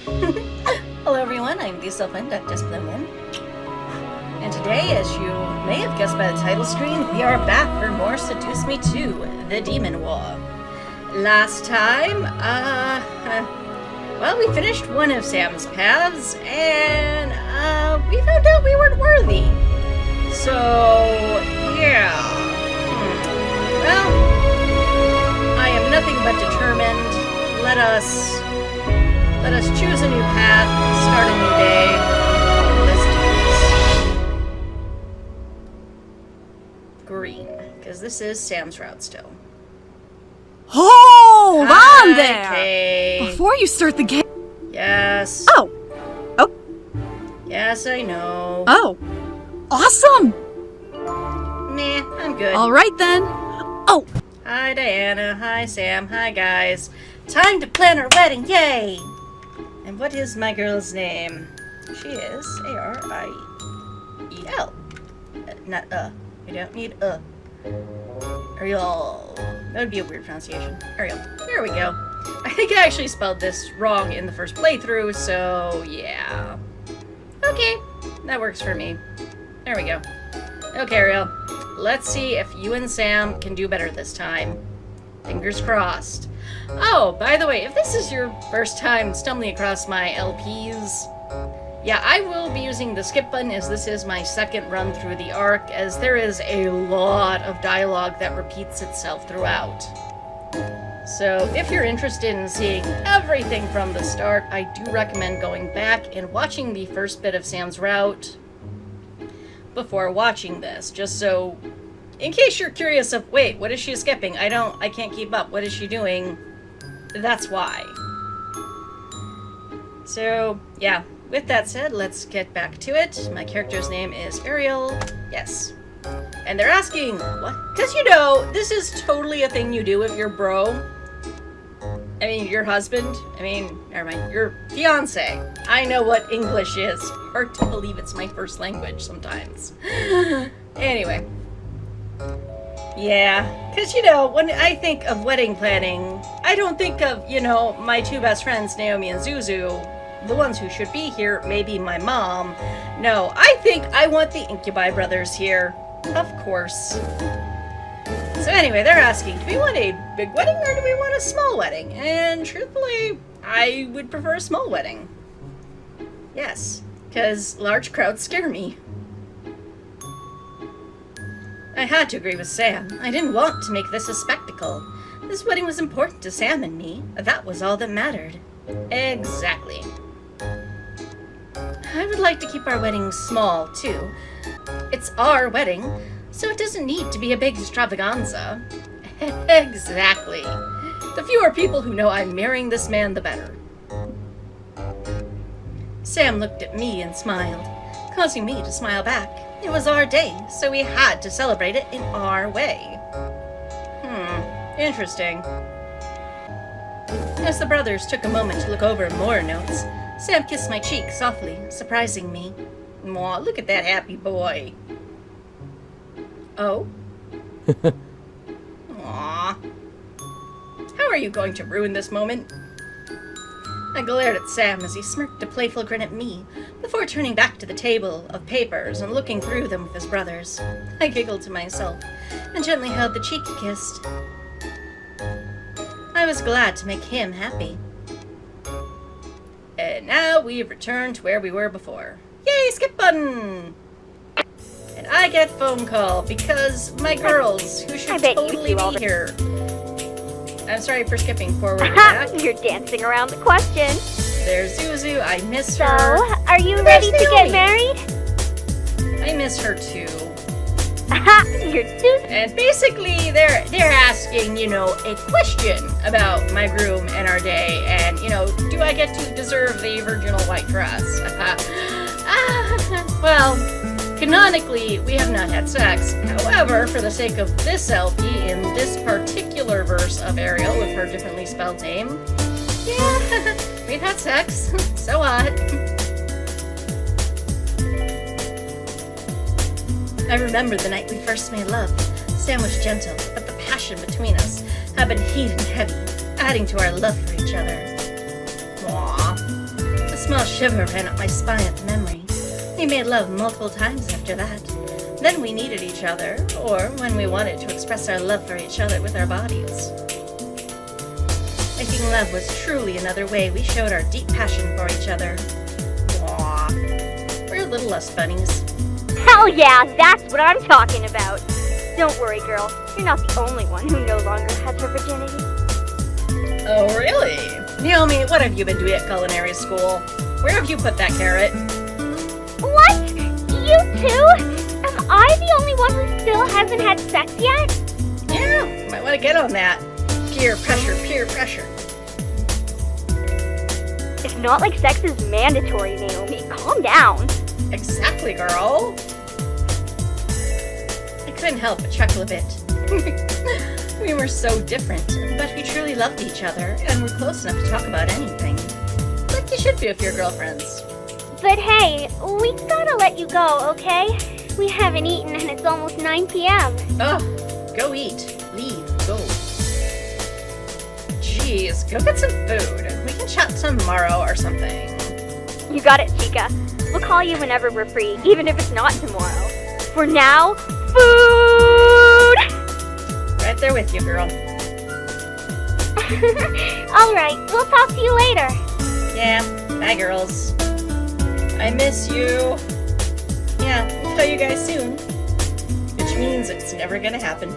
Hello everyone, I'm the Self-Induct-Disciplined. And today, as you may have guessed by the title screen, we are back for more Seduce Me 2, The Demon War. Last time, well, we finished one of Sam's paths, and, we found out we weren't worthy. So, yeah. Well, I am nothing but determined. Let us choose a new path, start a new day. Let's do this. Green, because this is Sam's route still. Hold on there! Kay. Before you start the game. Yes. Oh. Yes, I know. Oh. Awesome! Nah, I'm good. Alright then. Oh! Hi, Diana. Hi, Sam. Hi, guys. Time to plan our wedding. Yay! And what is my girl's name? She is A-R-I-E-L. Not We don't need Ariel. That would be a weird pronunciation. Ariel. There we go. I think I actually spelled this wrong in the first playthrough, so yeah. Okay, that works for me. There we go. Okay, Ariel. Let's see if you and Sam can do better this time. Fingers crossed. Oh, by the way, if this is your first time stumbling across my LPs, yeah, I will be using the skip button as this is my second run through the arc, as there is a lot of dialogue that repeats itself throughout. So if you're interested in seeing everything from the start, I do recommend going back and watching the first bit of Sam's route before watching this, just so, in case you're curious of, wait, what is she skipping? I can't keep up. What is she doing? That's why. So, yeah. With that said, let's get back to it. My character's name is Ariel. Yes. And they're asking, what? Because, you know, this is totally a thing you do with your bro. I mean, your husband. I mean, never mind. Your fiance. I know what English is. Hard to believe it's my first language sometimes. Anyway. Yeah, because, you know, when I think of wedding planning, I don't think of, you know, my two best friends, Naomi and Zuzu, the ones who should be here, maybe my mom. No, I think I want the Incubi brothers here. Of course. So anyway, they're asking, do we want a big wedding or do we want a small wedding? And truthfully, I would prefer a small wedding. Yes, because large crowds scare me. I had to agree with Sam. I didn't want to make this a spectacle. This wedding was important to Sam and me. That was all that mattered. Exactly. I would like to keep our wedding small, too. It's our wedding, so it doesn't need to be a big extravaganza. Exactly. The fewer people who know I'm marrying this man, the better. Sam looked at me and smiled, causing me to smile back. It was our day, so we had to celebrate it in our way. Interesting. As the brothers took a moment to look over more notes, Sam kissed my cheek softly, surprising me. Aw, look at that happy boy. Oh? Aw. How are you going to ruin this moment? I glared at Sam as he smirked a playful grin at me, before turning back to the table of papers and looking through them with his brothers. I giggled to myself, and gently held the cheek he kissed. I was glad to make him happy. And now we've returned to where we were before. Yay, skip button! And I get phone call because my girls, who should totally be here. I'm sorry for skipping forward and back. You're dancing around the question. There's Zuzu. I miss So, her. are you ready to get married? I miss her too. Aha, you're too... And basically, they're asking, you know, a question about my groom and our day, and, you know, do I get to deserve the virginal white dress? Well, canonically, we have not had sex. However, for the sake of this LP, in this particular verse of Ariel with her differently spelled name, yeah, we've had sex. So what? I remember the night we first made love. Sam was gentle, but the passion between us had been heated and heavy, adding to our love for each other. Aww. small shiver ran up my spine at the memory. We made love multiple times after that. Then we needed each other, or when we wanted to express our love for each other with our bodies. Making love was truly another way we showed our deep passion for each other. Aww. We're little lust bunnies. Hell yeah, that's what I'm talking about. Don't worry, girl. You're not the only one who no longer has her virginity. Oh, really? Naomi, what have you been doing at culinary school? Where have you put that carrot? What? You too? Am I the only one who still hasn't had sex yet? Yeah, might want to get on that. Peer pressure, peer pressure. It's not like sex is mandatory, Naomi. Calm down. Exactly, girl. I couldn't help but chuckle a bit. We were so different, but we truly loved each other, and were close enough to talk about anything. Like you should be if you're girlfriends. But hey, we gotta let you go, okay? We haven't eaten and it's almost 9 p.m. Ugh, go eat. Leave. Go. Jeez, go get some food. We can chat tomorrow or something. You got it, Chica. We'll call you whenever we're free, even if it's not tomorrow. For now, food! Right there with you, girl. Alright, we'll talk to you later. Yeah, bye, girls. I miss you. Yeah, we'll tell you guys soon. Which means it's never gonna happen.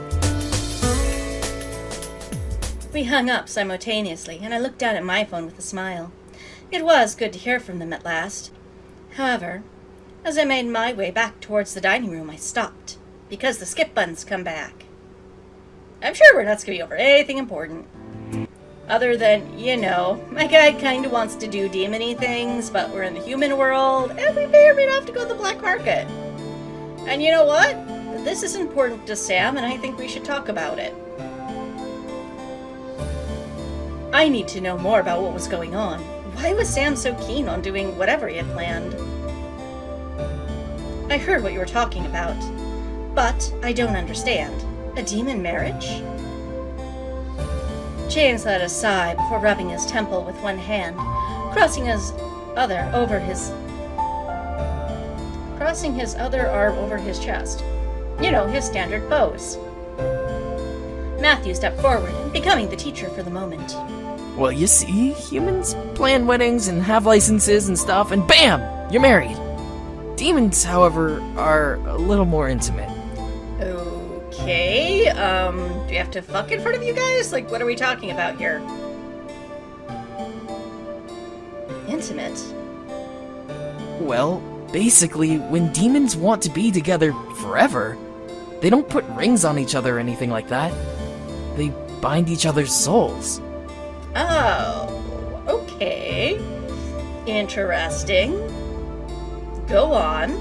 We hung up simultaneously, and I looked down at my phone with a smile. It was good to hear from them at last. However, as I made my way back towards the dining room, I stopped, because the skip button's come back. I'm sure we're not skipping over anything important. Other than, you know, my guy kinda wants to do demon-y things, but we're in the human world, and we may or may not have to go to the black market. And you know what? This is important to Sam, and I think we should talk about it. I need to know more about what was going on. Why was Sam so keen on doing whatever he had planned? I heard what you were talking about, but I don't understand. A demon marriage? James let a sigh before rubbing his temple with one hand, crossing his other arm over his chest. You know, his standard pose. Matthew stepped forward, becoming the teacher for the moment. Well, you see, humans plan weddings and have licenses and stuff, and BAM! You're married. Demons, however, are a little more intimate. Okay, do we have to fuck in front of you guys? Like, what are we talking about here? Intimate? Well, basically, when demons want to be together forever, they don't put rings on each other or anything like that. They bind each other's souls. Oh, okay. Interesting. Go on.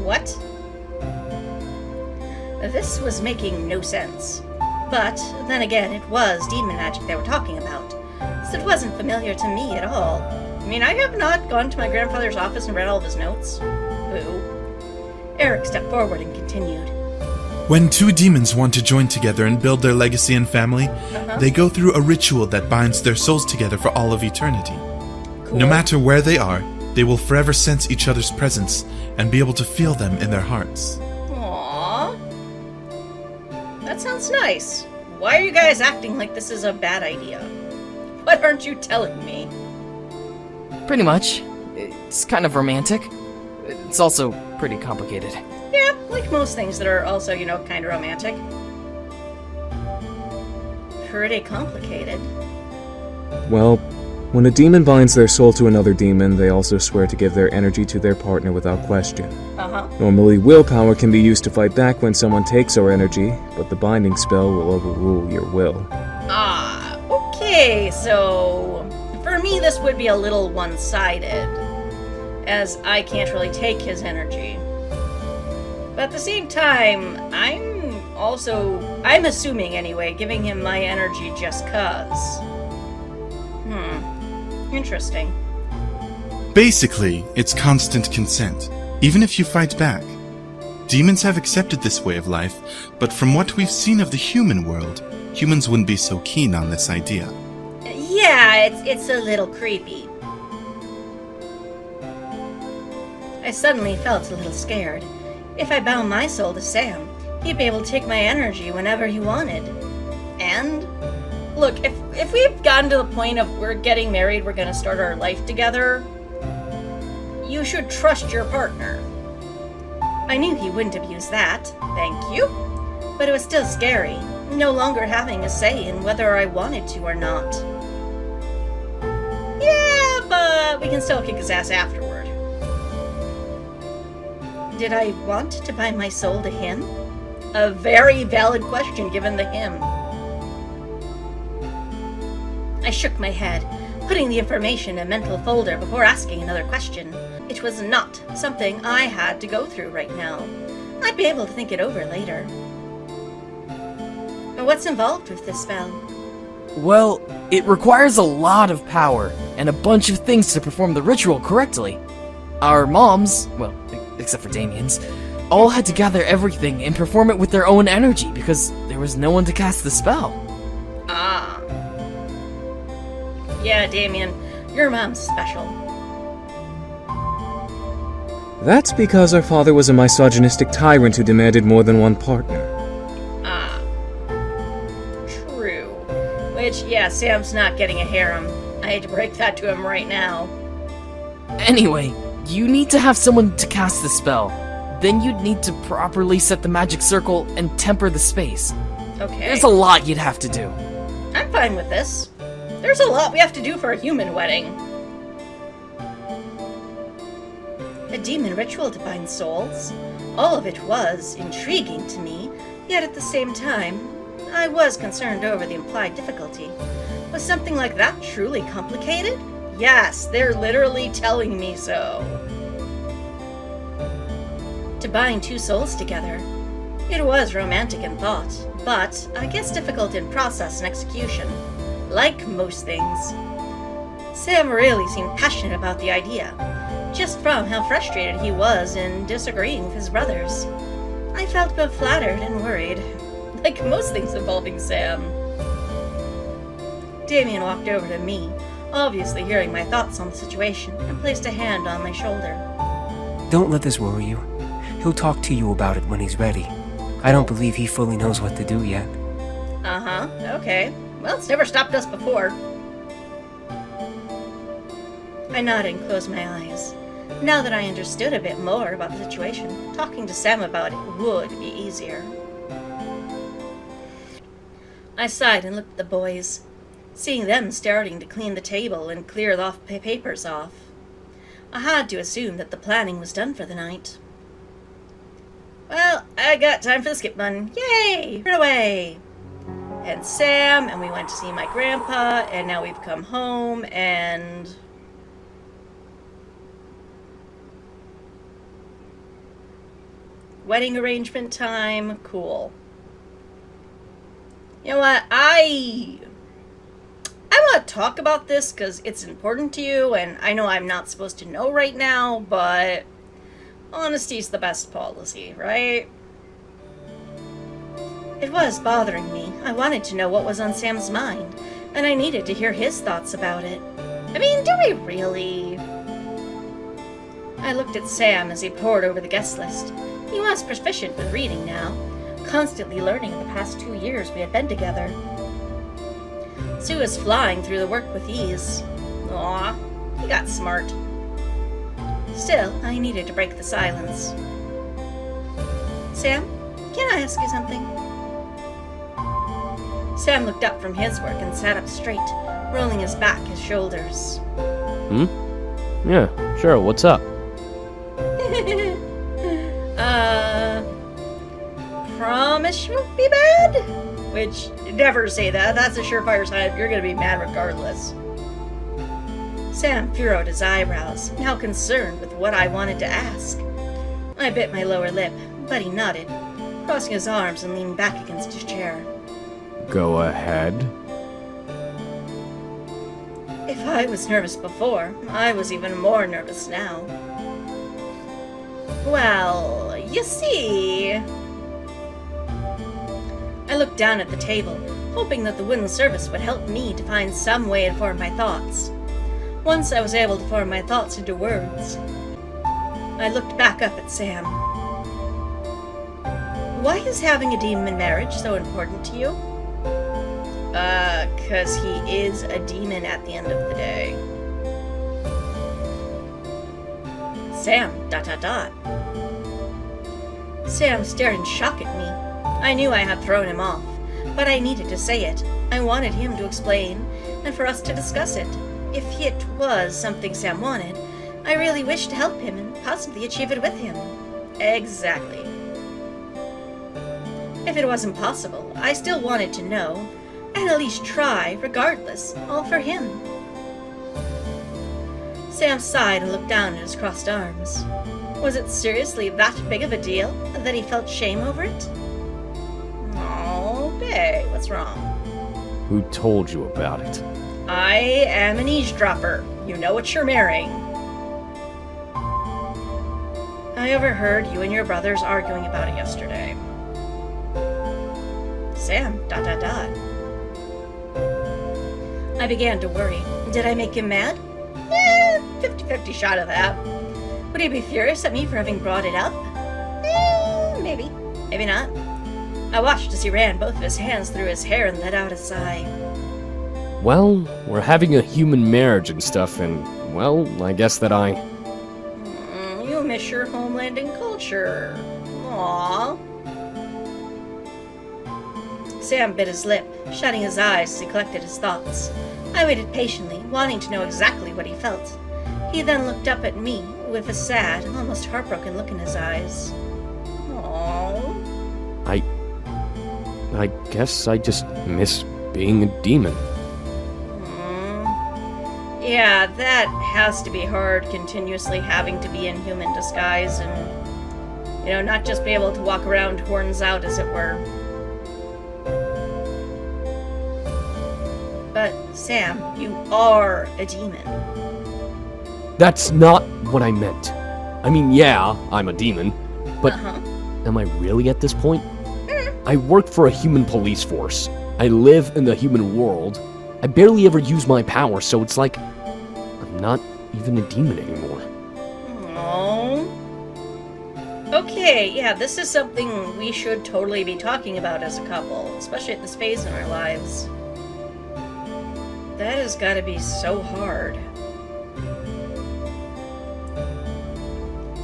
What? This was making no sense. But, then again, it was demon magic they were talking about, so it wasn't familiar to me at all. I mean, I have not gone to my grandfather's office and read all of his notes. Boo. Eric stepped forward and continued. When two demons want to join together and build their legacy and family, they go through a ritual that binds their souls together for all of eternity. Cool. No matter where they are, they will forever sense each other's presence and be able to feel them in their hearts. Aww. That sounds nice. Why are you guys acting like this is a bad idea? What aren't you telling me? Pretty much. It's kind of romantic. It's also pretty complicated. Yeah, like most things that are also, you know, kind of romantic. Pretty complicated. Well, when a demon binds their soul to another demon, they also swear to give their energy to their partner without question. Normally, willpower can be used to fight back when someone takes our energy, but the binding spell will overrule your will. Ah, okay, so for me this would be a little one-sided, as I can't really take his energy. But at the same time, I'm assuming anyway, giving him my energy just cuz. Interesting. Basically, it's constant consent, even if you fight back. Demons have accepted this way of life, but from what we've seen of the human world, humans wouldn't be so keen on this idea. Yeah, it's a little creepy. I suddenly felt a little scared. If I bound my soul to Sam, he'd be able to take my energy whenever he wanted. And, look, if we've gotten to the point of we're getting married, we're gonna start our life together, you should trust your partner. I knew he wouldn't abuse that, thank you, but it was still scary, no longer having a say in whether I wanted to or not. Yeah, but we can still kick his ass afterward. Did I want to bind my soul to him? A very valid question given the him. I shook my head, putting the information in a mental folder before asking another question. It was not something I had to go through right now. I'd be able to think it over later. But what's involved with this spell? Well, it requires a lot of power and a bunch of things to perform the ritual correctly. Our moms, well, except for Damien's, all had to gather everything and perform it with their own energy because there was no one to cast the spell. Ah. Yeah, Damien, your mom's special. That's because our father was a misogynistic tyrant who demanded more than one partner. Ah. True. Which, yeah, Sam's not getting a harem. I hate to break that to him right now. Anyway, you need to have someone to cast the spell. Then you'd need to properly set the magic circle and temper the space. Okay. There's a lot you'd have to do. I'm fine with this. There's a lot we have to do for a human wedding. A demon ritual to bind souls. All of it was intriguing to me, yet at the same time, I was concerned over the implied difficulty. Was something like that truly complicated? Yes, they're literally telling me so. To bind two souls together. It was romantic in thought, but I guess difficult in process and execution. Like most things. Sam really seemed passionate about the idea, just from how frustrated he was in disagreeing with his brothers. I felt both flattered and worried, like most things involving Sam. Damien walked over to me, obviously hearing my thoughts on the situation, and placed a hand on my shoulder. Don't let this worry you. He'll talk to you about it when he's ready. I don't believe he fully knows what to do yet. Uh-huh, okay. Well, it's never stopped us before. I nodded and closed my eyes. Now that I understood a bit more about the situation, talking to Sam about it would be easier. I sighed and looked at the boys, seeing them starting to clean the table and clear the papers off. I had to assume that the planning was done for the night. Well, I got time for the skip button. Yay! Run away! And Sam, and we went to see my grandpa, and now we've come home, and... wedding arrangement time, cool. You know what, I want to talk about this because it's important to you, and I know I'm not supposed to know right now, but honesty's the best policy, right? It was bothering me. I wanted to know what was on Sam's mind, and I needed to hear his thoughts about it. I mean, do we really? I looked at Sam as he pored over the guest list. He was proficient with reading now, constantly learning in the past 2 years we had been together. Sue was flying through the work with ease. Aw, he got smart. Still, I needed to break the silence. Sam, can I ask you something? Sam looked up from his work and sat up straight, rolling his back, his shoulders. Yeah, sure, what's up? Promise you won't be mad? Which, never say that. That's a surefire sign you're gonna be mad regardless. Sam furrowed his eyebrows, now concerned with what I wanted to ask. I bit my lower lip, but he nodded, crossing his arms and leaning back against his chair. Go ahead. If I was nervous before, I was even more nervous now. Well, you see... I looked down at the table, hoping that the wooden service would help me to find some way to form my thoughts. Once I was able to form my thoughts into words. I looked back up at Sam. Why is having a demon marriage so important to you? 'Cause he is a demon at the end of the day. Sam, ... Sam stared in shock at me. I knew I had thrown him off, but I needed to say it. I wanted him to explain, and for us to discuss it. If it was something Sam wanted, I really wished to help him and possibly achieve it with him. Exactly. If it wasn't possible, I still wanted to know, and at least try, regardless, all for him. Sam sighed and looked down at his crossed arms. Was it seriously that big of a deal that he felt shame over it? Oh, babe, what's wrong? Who told you about it? I am an eavesdropper. You know what you're marrying. I overheard you and your brothers arguing about it yesterday. Sam, ... I began to worry. Did I make him mad? 50-50 shot of that. Would he be furious at me for having brought it up? Maybe. Maybe not. I watched as he ran both of his hands through his hair and let out a sigh. Well, we're having a human marriage and stuff, and, well, I guess that I... You miss your homeland and culture. Aww. Sam bit his lip, shutting his eyes as he collected his thoughts. I waited patiently, wanting to know exactly what he felt. He then looked up at me with a sad, almost heartbroken look in his eyes. Aww. I guess I just miss being a demon. Yeah, that has to be hard, continuously having to be in human disguise and, not just be able to walk around horns out, as it were. But, Sam, you are a demon. That's not what I meant. I mean, yeah, I'm a demon, but am I really at this point? I work for a human police force. I live in the human world. I barely ever use my power, so it's like I'm not even a demon anymore. Oh. Okay, yeah, this is something we should totally be talking about as a couple, especially at this phase in our lives. That has got to be so hard.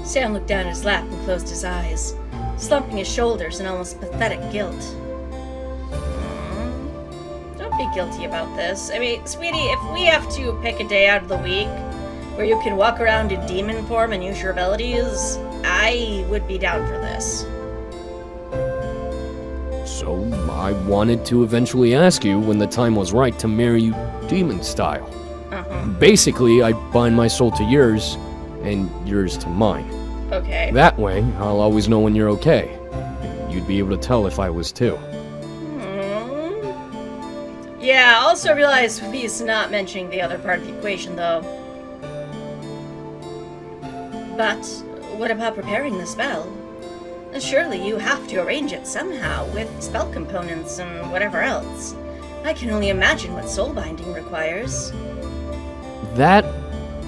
Sam looked down at his lap and closed his eyes, slumping his shoulders in almost pathetic guilt. Don't be guilty about this. I mean, sweetie, if we have to pick a day out of the week where you can walk around in demon form and use your abilities, I would be down for this. So, I wanted to eventually ask you when the time was right to marry you demon style. Basically, I bind my soul to yours, and yours to mine. Okay. That way, I'll always know when you're okay. You'd be able to tell if I was too. Yeah, I also realized he's not mentioning the other part of the equation, though. But what about preparing the spell? Surely you have to arrange it somehow, with spell components and whatever else. I can only imagine what soul binding requires. That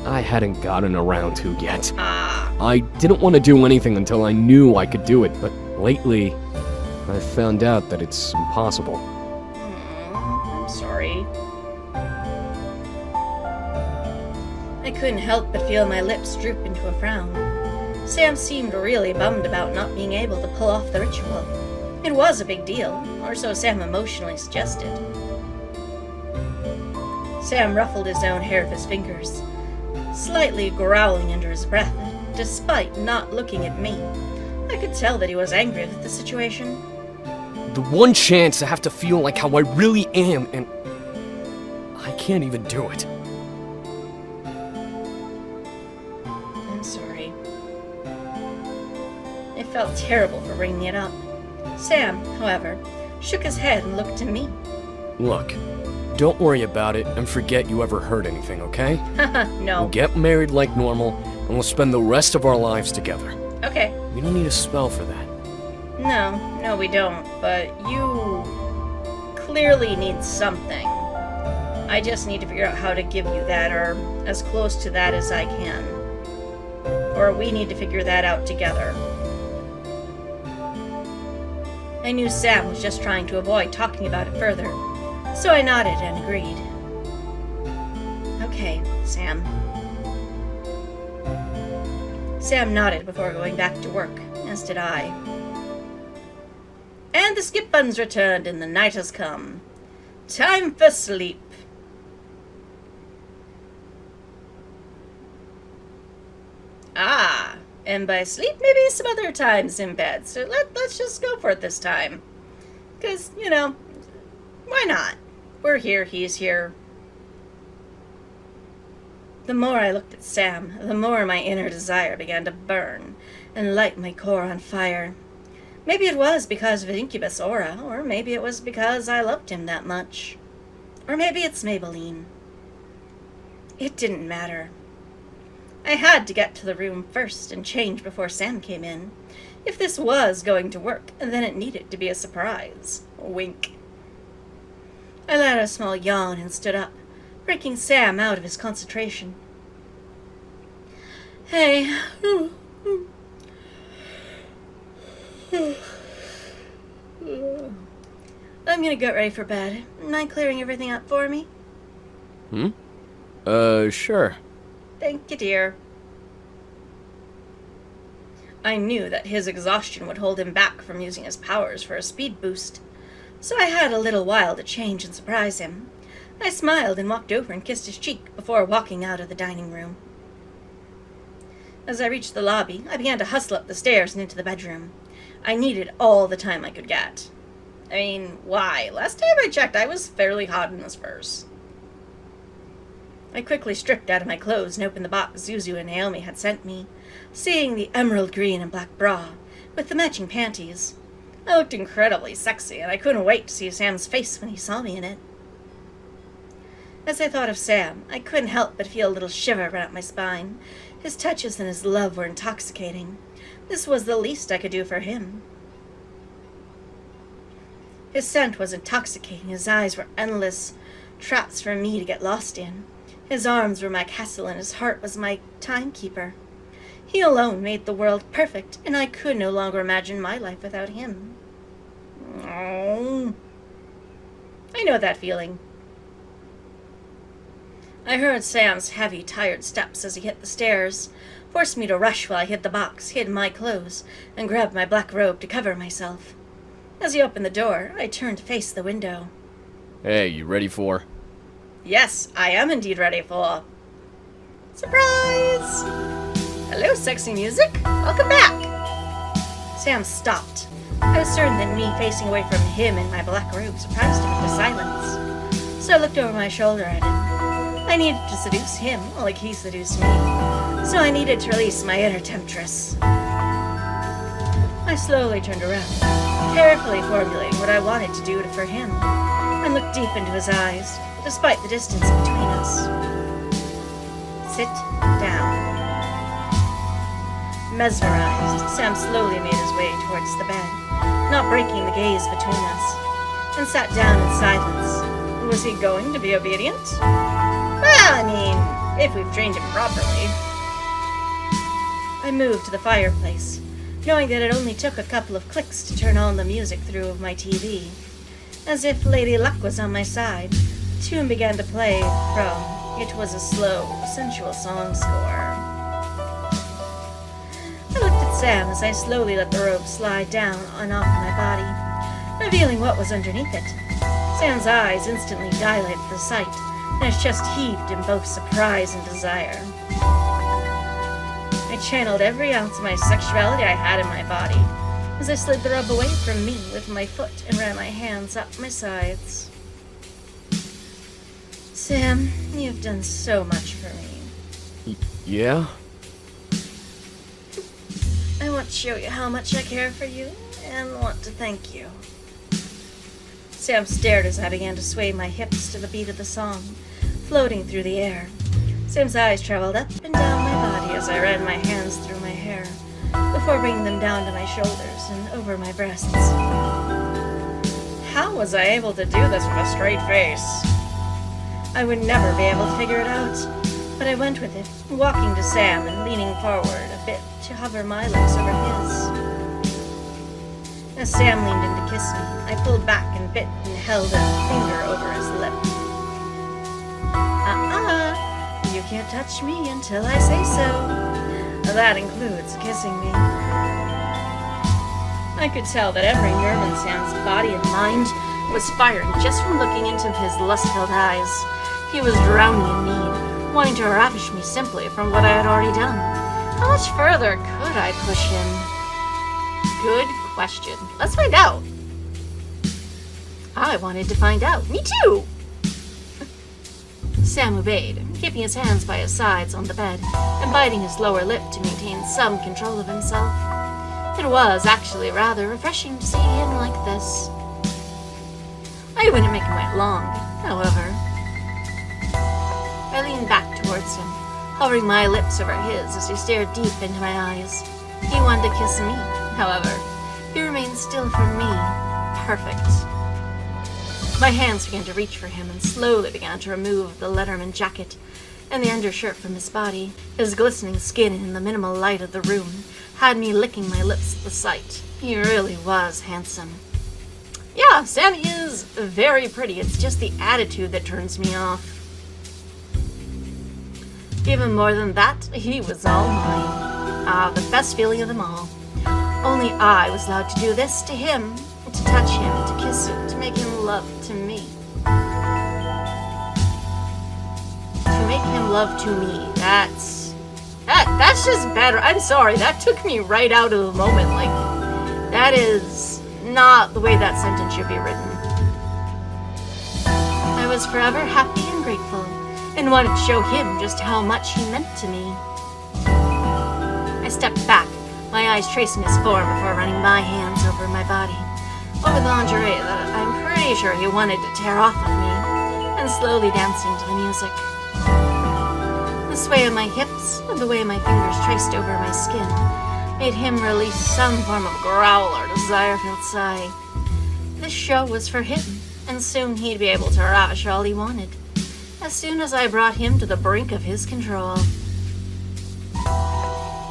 I hadn't gotten around to yet. Ah. I didn't want to do anything until I knew I could do it, but lately, I found out that it's impossible. I'm sorry. I couldn't help but feel my lips droop into a frown. Sam seemed really bummed about not being able to pull off the ritual. It was a big deal, or so Sam emotionally suggested. Sam ruffled his own hair with his fingers, slightly growling under his breath, despite not looking at me. I could tell that he was angry with the situation. The one chance I have to feel like how I really am, and I can't even do it. I'm sorry. It felt terrible for bringing it up. Sam, however, shook his head and looked to me. Look, don't worry about it and forget you ever heard anything, okay? No. We'll get married like normal, and we'll spend the rest of our lives together. Okay. We don't need a spell for that. No, we don't, but you clearly need something. I just need to figure out how to give you that, or as close to that as I can. or we need to figure that out together. I knew Sam was just trying to avoid talking about it further, so I nodded and agreed. Okay, Sam. Sam nodded before going back to work, as did I. And the skip buttons returned and the night has come. Time for sleep. Ah, and by sleep, maybe some other times in bed. So let's just go for it this time. Because, why not? We're here, he's here. The more I looked at Sam, the more my inner desire began to burn and light my core on fire. Maybe it was because of Incubus aura, or maybe it was because I loved him that much. Or maybe it's Maybelline. It didn't matter. I had to get to the room first and change before Sam came in. If this was going to work, then it needed to be a surprise. Wink. I let out a small yawn and stood up, breaking Sam out of his concentration. Hey. I'm gonna get ready for bed. Mind clearing everything up for me? Sure. Thank you, dear. I knew that his exhaustion would hold him back from using his powers for a speed boost, so I had a little while to change and surprise him. I smiled and walked over and kissed his cheek before walking out of the dining room. As I reached the lobby, I began to hustle up the stairs and into the bedroom. I needed all the time I could get. I mean, why? Last time I checked, I was fairly hot in this verse. I quickly stripped out of my clothes and opened the box Zuzu and Naomi had sent me, seeing the emerald green and black bra, with the matching panties. I looked incredibly sexy, and I couldn't wait to see Sam's face when he saw me in it. As I thought of Sam, I couldn't help but feel a little shiver run up my spine. His touches and his love were intoxicating. This was the least I could do for him. His scent was intoxicating. His eyes were endless traps for me to get lost in. His arms were my castle, and his heart was my timekeeper. He alone made the world perfect, and I could no longer imagine my life without him. Oh. I know that feeling. I heard Sam's heavy, tired steps as he hit the stairs, forced me to rush while I hid the box, hid my clothes, and grabbed my black robe to cover myself. As he opened the door, I turned to face the window. Hey, you ready for? Yes, I am indeed ready for... Surprise! Hello, sexy music. Welcome back. Sam stopped. I was certain that me facing away from him in my black robe surprised him into silence. So I looked over my shoulder at him. I needed to seduce him, like he seduced me. So I needed to release my inner temptress. I slowly turned around, carefully formulating what I wanted to do for him, and looked deep into his eyes, despite the distance between us. Sit down. Mesmerized, Sam slowly made his way towards the bed, not breaking the gaze between us, and sat down in silence. Was he going to be obedient? Well, I mean, if we've trained him properly. I moved to the fireplace, knowing that it only took a couple of clicks to turn on the music through of my TV. As if Lady Luck was on my side, the tune began to play from It Was a Slow, Sensual Song Score. I looked at Sam as I slowly let the robe slide down and off my body, revealing what was underneath it. Sam's eyes instantly dilated at the sight, and his chest heaved in both surprise and desire. I channeled every ounce of my sexuality I had in my body as I slid the robe away from me with my foot and ran my hands up my sides. Sam, you've done so much for me. Yeah? I want to show you how much I care for you and want to thank you. Sam stared as I began to sway my hips to the beat of the song, floating through the air. Sam's eyes traveled up and down my body as I ran my hands through my hair, before bringing them down to my shoulders and over my breasts. How was I able to do this with a straight face? I would never be able to figure it out. But I went with it, walking to Sam and leaning forward a bit to hover my lips over his. As Sam leaned in to kiss me, I pulled back and bit and held a finger over his lip. You can't touch me until I say so. That includes kissing me. I could tell that every nerve in Sam's body and mind was firing just from looking into his lust-filled eyes. He was drowning in need, wanting to ravish me simply from what I had already done. How much further could I push him? Good question. Let's find out. I wanted to find out. Me too! Sam obeyed, keeping his hands by his sides on the bed and biting his lower lip to maintain some control of himself. It was actually rather refreshing to see him like this. I wouldn't make him wait long, however. I leaned back towards him, hovering my lips over his as he stared deep into my eyes. He wanted to kiss me, however. He remained still for me. Perfect. My hands began to reach for him and slowly began to remove the Letterman jacket and the undershirt from his body. His glistening skin in the minimal light of the room had me licking my lips at the sight. He really was handsome. Yeah, Sam is very pretty. It's just the attitude that turns me off. Even more than that, he was all mine. The best feeling of them all. Only I was allowed to do this to him, to touch him, to kiss him, to make him love to me. To make him love to me, that's just better. I'm sorry, that took me right out of the moment. Like, that is not the way that sentence should be written. I was forever happy and grateful, and wanted to show him just how much he meant to me. I stepped back, my eyes tracing his form before running my hands over my body, over the lingerie that I'm pretty sure he wanted to tear off of me, and slowly dancing to the music. The sway of my hips and the way my fingers traced over my skin made him release some form of growl or desire-filled sigh. This show was for him, and soon he'd be able to ravish all he wanted, as soon as I brought him to the brink of his control.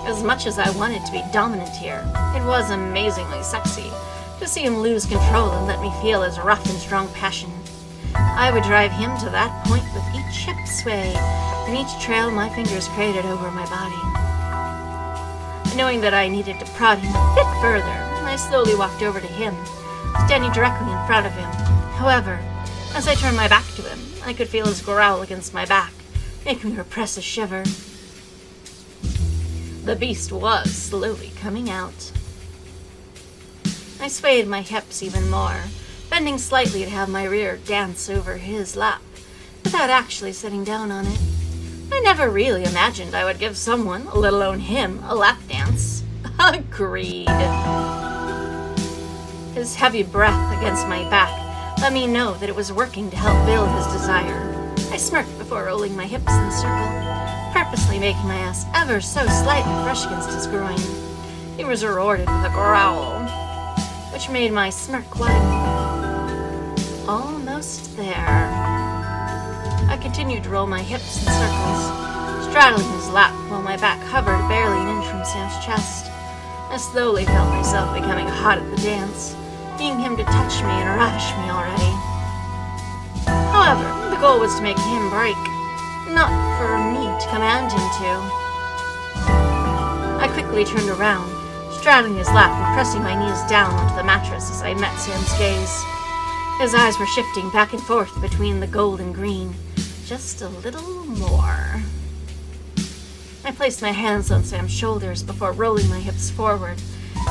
As much as I wanted to be dominant here, it was amazingly sexy to see him lose control and let me feel his rough and strong passion. I would drive him to that point with each hip sway and each trail my fingers created over my body. Knowing that I needed to prod him a bit further, I slowly walked over to him, standing directly in front of him. However, as I turned my back to him, I could feel his growl against my back, making me repress a shiver. The beast was slowly coming out. I swayed my hips even more, bending slightly to have my rear dance over his lap, without actually sitting down on it. I never really imagined I would give someone, let alone him, a lap dance. Agreed. His heavy breath against my back let me know that it was working to help build his desire. I smirked before rolling my hips in a circle, purposely making my ass ever so slightly brush against his groin. He was rewarded with a growl, which made my smirk widen. Almost there. I continued to roll my hips in circles, straddling his lap while my back hovered barely an inch from Sam's chest. I slowly felt myself becoming hot at the dance, needing him to touch me and ravish me already. However, the goal was to make him break, not for me to command him to. I quickly turned around, straddling his lap and pressing my knees down onto the mattress as I met Sam's gaze. His eyes were shifting back and forth between the gold and green, just a little more. I placed my hands on Sam's shoulders before rolling my hips forward,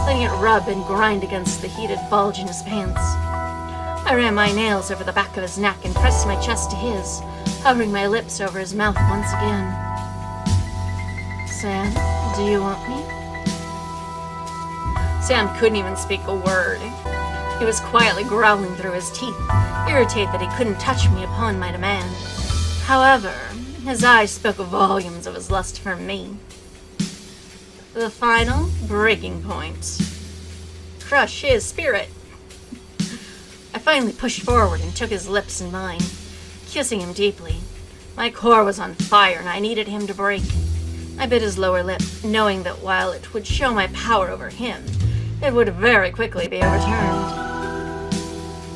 letting it rub and grind against the heated bulge in his pants. I ran my nails over the back of his neck and pressed my chest to his, hovering my lips over his mouth once again. Sam, do you want me? Sam couldn't even speak a word. He was quietly growling through his teeth, irritated that he couldn't touch me upon my demand. However, his eyes spoke volumes of his lust for me. The final breaking point. Crush his spirit. I finally pushed forward and took his lips in mine, kissing him deeply. My core was on fire and I needed him to break. I bit his lower lip, knowing that while it would show my power over him, it would very quickly be overturned.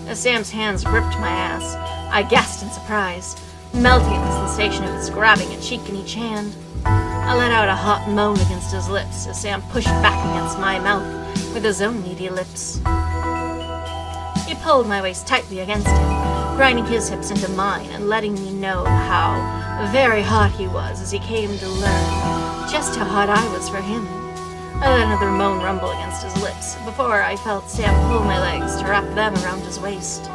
As Sam's hands gripped my ass, I gasped in surprise, melting at the sensation of his grabbing a cheek in each hand. I let out a hot moan against his lips as Sam pushed back against my mouth with his own needy lips. He pulled my waist tightly against him, grinding his hips into mine and letting me know how very hot he was as he came to learn just how hot I was for him. I let another moan rumble against his lips before I felt Sam pull my legs to wrap them around his waist.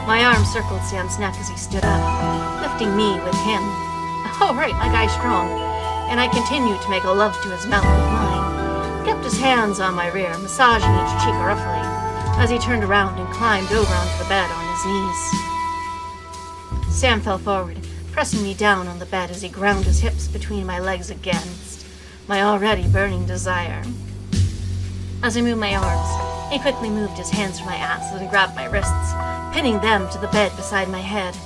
My arm circled Sam's neck as he stood up, lifting me with him. Oh right, my guy's strong. And I continued to make a love to his mouth with mine. Kept his hands on my rear, massaging each cheek roughly, as he turned around and climbed over onto the bed on his knees. Sam fell forward, pressing me down on the bed as he ground his hips between my legs against my already burning desire. As I moved my arms, he quickly moved his hands from my ass and grabbed my wrists, pinning them to the bed beside my head.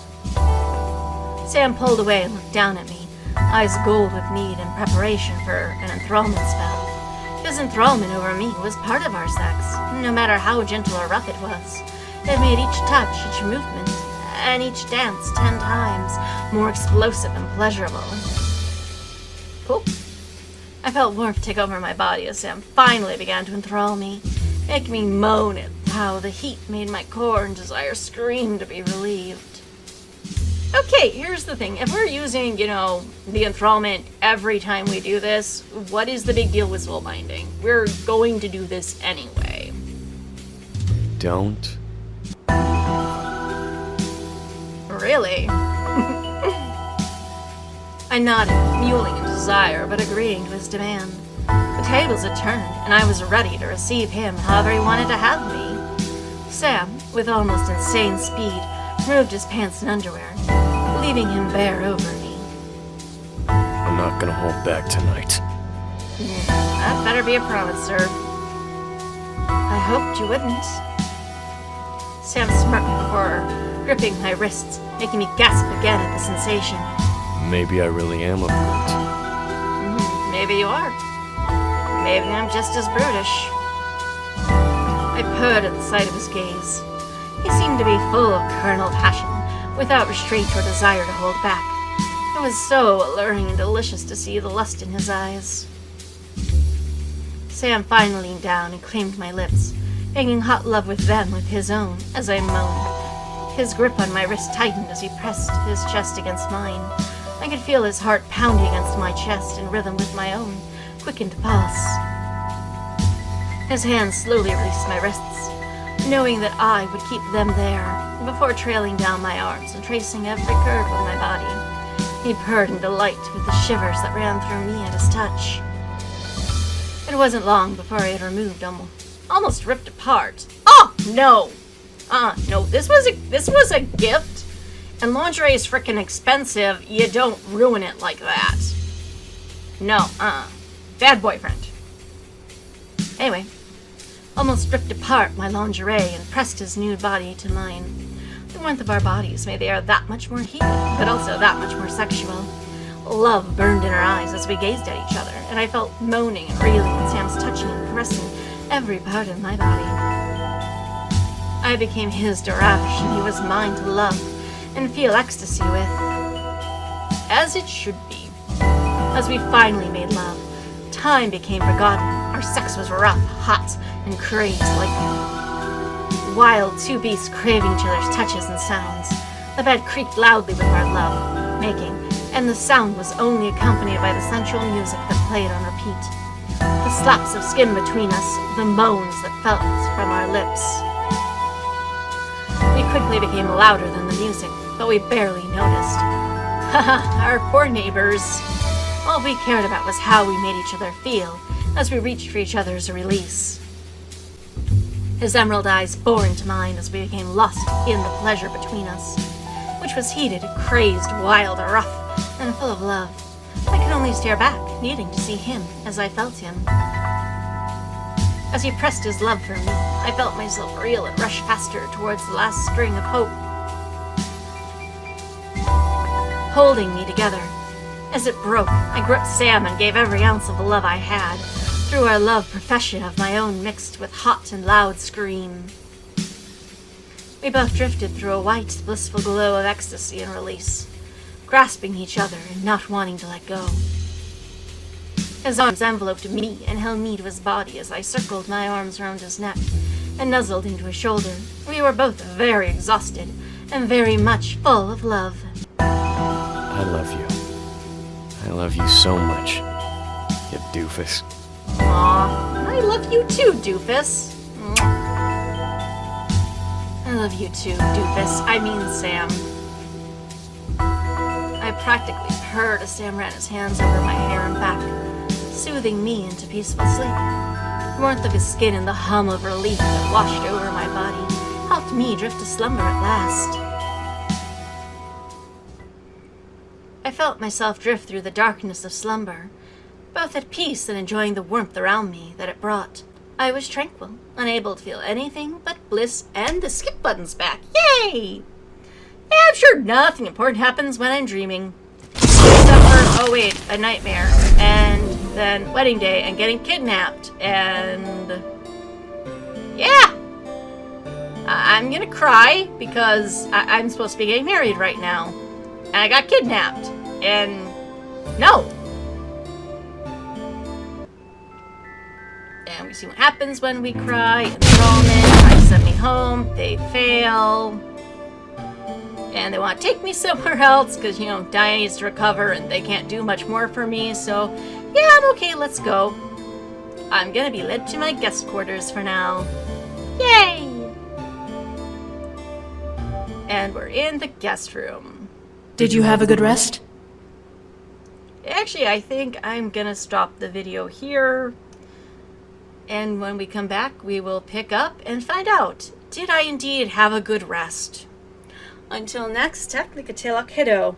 Sam pulled away and looked down at me, eyes gold with need and preparation for an enthrallment spell. His enthrallment over me was part of our sex, no matter how gentle or rough it was. It made each touch, each movement, and each dance 10 times more explosive and pleasurable. Cool. I felt warmth take over my body as Sam finally began to enthrall me, making me moan at how the heat made my core and desire scream to be relieved. Okay, here's the thing. If we're using, the enthrallment every time we do this, what is the big deal with soul binding? We're going to do this anyway. Don't. Really? I nodded, mewling in desire, but agreeing to his demand. The tables had turned, and I was ready to receive him however he wanted to have me. Sam, with almost insane speed, removed his pants and underwear, leaving him bare over me. I'm not gonna hold back tonight. That better be a promise, sir. I hoped you wouldn't. Sam smirked before gripping my wrists, making me gasp again at the sensation. Maybe I really am a brute. Maybe you are. Maybe I'm just as brutish. I purred at the sight of his gaze. He seemed to be full of carnal passion, without restraint or desire to hold back. It was so alluring and delicious to see the lust in his eyes. Sam finally leaned down and claimed my lips, making hot love with them with his own, as I moaned. His grip on my wrist tightened as he pressed his chest against mine. I could feel his heart pounding against my chest in rhythm with my own quickened pulse. His hands slowly released my wrists, knowing that I would keep them there, before trailing down my arms and tracing every curve of my body. He purred in delight with the shivers that ran through me at his touch. It wasn't long before I had removed almost ripped apart. Oh, no! No, this was a gift, and lingerie is frickin' expensive. You don't ruin it like that. No, bad boyfriend. Anyway, almost ripped apart my lingerie and pressed his nude body to mine. The warmth of our bodies made the air that much more heated, but also that much more sexual. Love burned in our eyes as we gazed at each other, and I felt moaning and reeling in Sam's touching and caressing every part of my body. I became his to ravish, and he was mine to love and feel ecstasy with. As it should be. As we finally made love, time became forgotten. Our sex was rough, hot, and crazed like wild two beasts craving each other's touches and sounds. The bed creaked loudly with our love making, and the sound was only accompanied by the sensual music that played on repeat. The slaps of skin between us, the moans that fell from our lips. We quickly became louder than the music, but we barely noticed. Haha, our poor neighbors. All we cared about was how we made each other feel as we reached for each other's release. His emerald eyes bore into mine as we became lost in the pleasure between us, which was heated, crazed, wild, rough, and full of love. I could only stare back, needing to see him as I felt him. As he pressed his love for me, I felt myself reel and rush faster towards the last string of hope. holding me together. As it broke, I gripped Sam and gave every ounce of the love I had, through our love profession of my own mixed with hot and loud scream. We both drifted through a white, blissful glow of ecstasy and release, grasping each other and not wanting to let go. His arms enveloped me and held me to his body as I circled my arms around his neck and nuzzled into his shoulder. We were both very exhausted and very much full of love. I love you. I love you so much, you doofus. Aw, I love you too, doofus. I love you too, doofus. I mean Sam. I practically purred as Sam ran his hands over my hair and back, soothing me into peaceful sleep. The warmth of his skin and the hum of relief that washed over my body helped me drift to slumber at last. I felt myself drift through the darkness of slumber, both at peace and enjoying the warmth around me that it brought. I was tranquil, unable to feel anything but bliss, and the skip button's back. Yay! Yeah, I'm sure nothing important happens when I'm dreaming. Except for, oh wait, a nightmare, and then wedding day, and getting kidnapped, and... yeah! I'm gonna cry, because I'm supposed to be getting married right now. And I got kidnapped. And... no! And we see what happens when we cry. Enrollment, try to send me home. They fail. And they want to take me somewhere else because, you know, Diane needs to recover and they can't do much more for me. So, yeah, I'm okay, let's go. I'm gonna be led to my guest quarters for now. Yay! And we're in the guest room. Did you have a good rest? Actually, I think I'm gonna stop the video here. And when we come back, we will pick up and find out, did I indeed have a good rest? Until next, Technicatilla Kiddo.